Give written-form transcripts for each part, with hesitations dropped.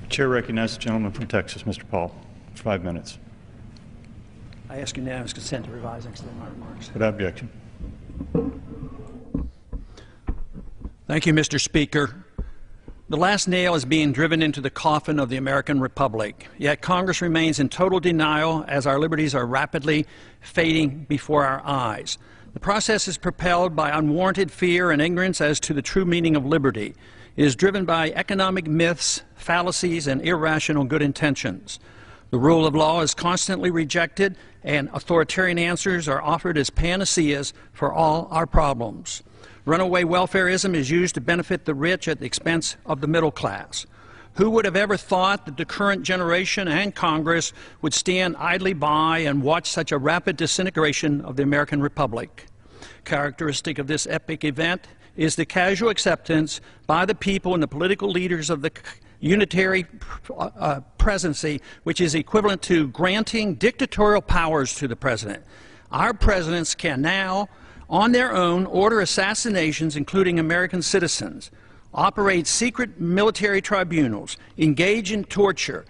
The chair recognizes the gentleman from Texas, Mr. Paul, for 5 minutes. I ask unanimous consent to revise and extend my remarks. Without objection. Thank you, Mr. Speaker. The last nail is being driven into the coffin of the American Republic, yet Congress remains in total denial as our liberties are rapidly fading before our eyes. The process is propelled by unwarranted fear and ignorance as to the true meaning of liberty. It is driven by economic myths, fallacies, and irrational good intentions. The rule of law is constantly rejected, and authoritarian answers are offered as panaceas for all our problems. Runaway welfareism is used to benefit the rich at the expense of the middle class. Who would have ever thought that the current generation and Congress would stand idly by and watch such a rapid disintegration of the American Republic? Characteristic of this epic event is the casual acceptance by the people and the political leaders of the unitary presidency, which is equivalent to granting dictatorial powers to the president. Our presidents can now, on their own, order assassinations, including American citizens, operate secret military tribunals, engage in torture,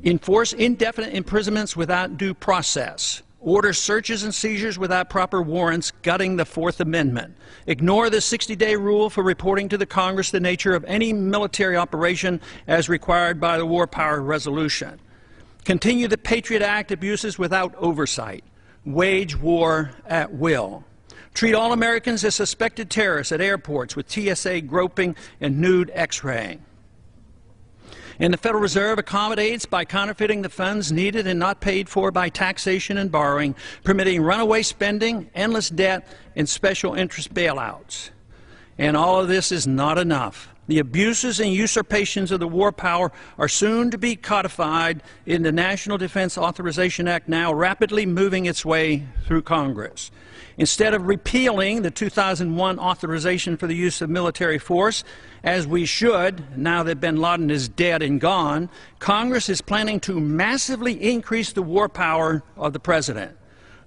enforce indefinite imprisonments without due process, order searches and seizures without proper warrants, gutting the Fourth Amendment, ignore the 60-day rule for reporting to the Congress the nature of any military operation as required by the War Power Resolution, continue the Patriot Act abuses without oversight, wage war at will, treat all Americans as suspected terrorists at airports with TSA groping and nude X-raying. And the Federal Reserve accommodates by counterfeiting the funds needed and not paid for by taxation and borrowing, permitting runaway spending, endless debt, and special interest bailouts. And all of this is not enough. The abuses and usurpations of the war power are soon to be codified in the National Defense Authorization Act, now rapidly moving its way through Congress. Instead of repealing the 2001 authorization for the use of military force, as we should, now that bin Laden is dead and gone, Congress is planning to massively increase the war power of the president.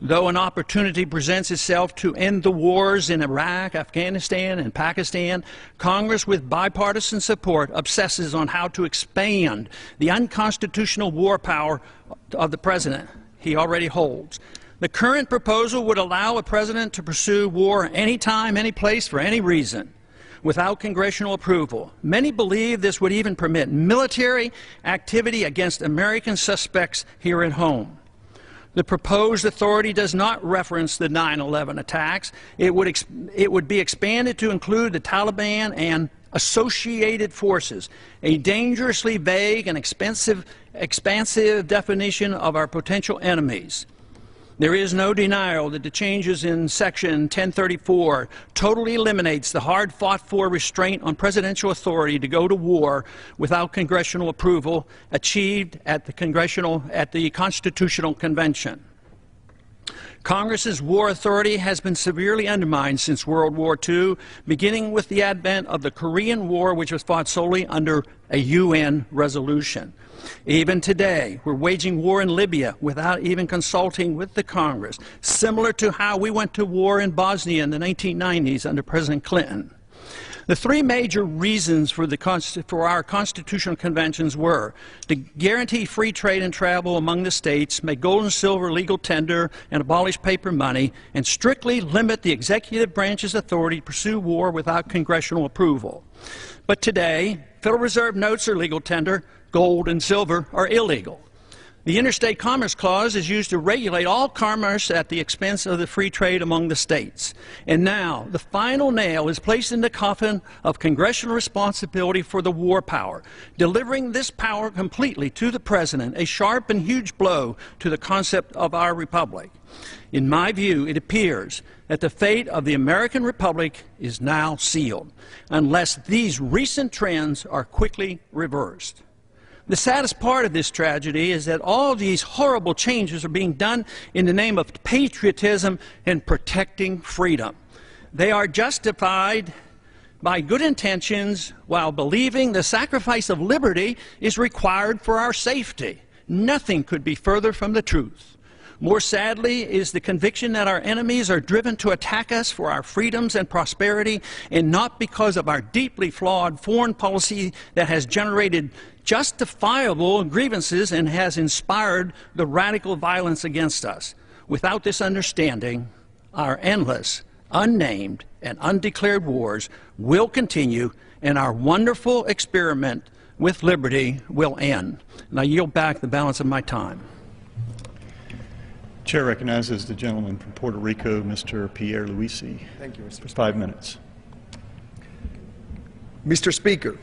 Though an opportunity presents itself to end the wars in Iraq, Afghanistan, and Pakistan, Congress, with bipartisan support, obsesses on how to expand the unconstitutional war power of the president he already holds. The current proposal would allow a president to pursue war anytime, any place, for any reason, without congressional approval. Many believe this would even permit military activity against American suspects here at home. The proposed authority does not reference the 9/11 attacks. It would be expanded to include the Taliban and associated forces, a dangerously vague and expansive definition of our potential enemies. There is no denial that the changes in Section 1034 totally eliminates the hard-fought-for restraint on presidential authority to go to war without congressional approval achieved at the Constitutional Convention. Congress's war authority has been severely undermined since World War II, beginning with the advent of the Korean War, which was fought solely under a UN resolution. Even today, we're waging war in Libya without even consulting with the Congress, similar to how we went to war in Bosnia in the 1990s under President Clinton. The three major reasons for our constitutional conventions were to guarantee free trade and travel among the states, make gold and silver legal tender, and abolish paper money, and strictly limit the executive branch's authority to pursue war without congressional approval. But today, Federal Reserve notes are legal tender, gold and silver are illegal. The Interstate Commerce Clause is used to regulate all commerce at the expense of the free trade among the states. And now, the final nail is placed in the coffin of congressional responsibility for the war power, delivering this power completely to the President, a sharp and huge blow to the concept of our republic. In my view, it appears that the fate of the American Republic is now sealed, unless these recent trends are quickly reversed. The saddest part of this tragedy is that all these horrible changes are being done in the name of patriotism and protecting freedom. They are justified by good intentions while believing the sacrifice of liberty is required for our safety. Nothing could be further from the truth. More sadly is the conviction that our enemies are driven to attack us for our freedoms and prosperity, and not because of our deeply flawed foreign policy that has generated justifiable grievances and has inspired the radical violence against us. Without this understanding, our endless, unnamed, and undeclared wars will continue, and our wonderful experiment with liberty will end. And I yield back the balance of my time. Chair recognizes the gentleman from Puerto Rico, Mr. Pierre Luisi. Thank you, Mr. For 5 minutes. Mr. Speaker,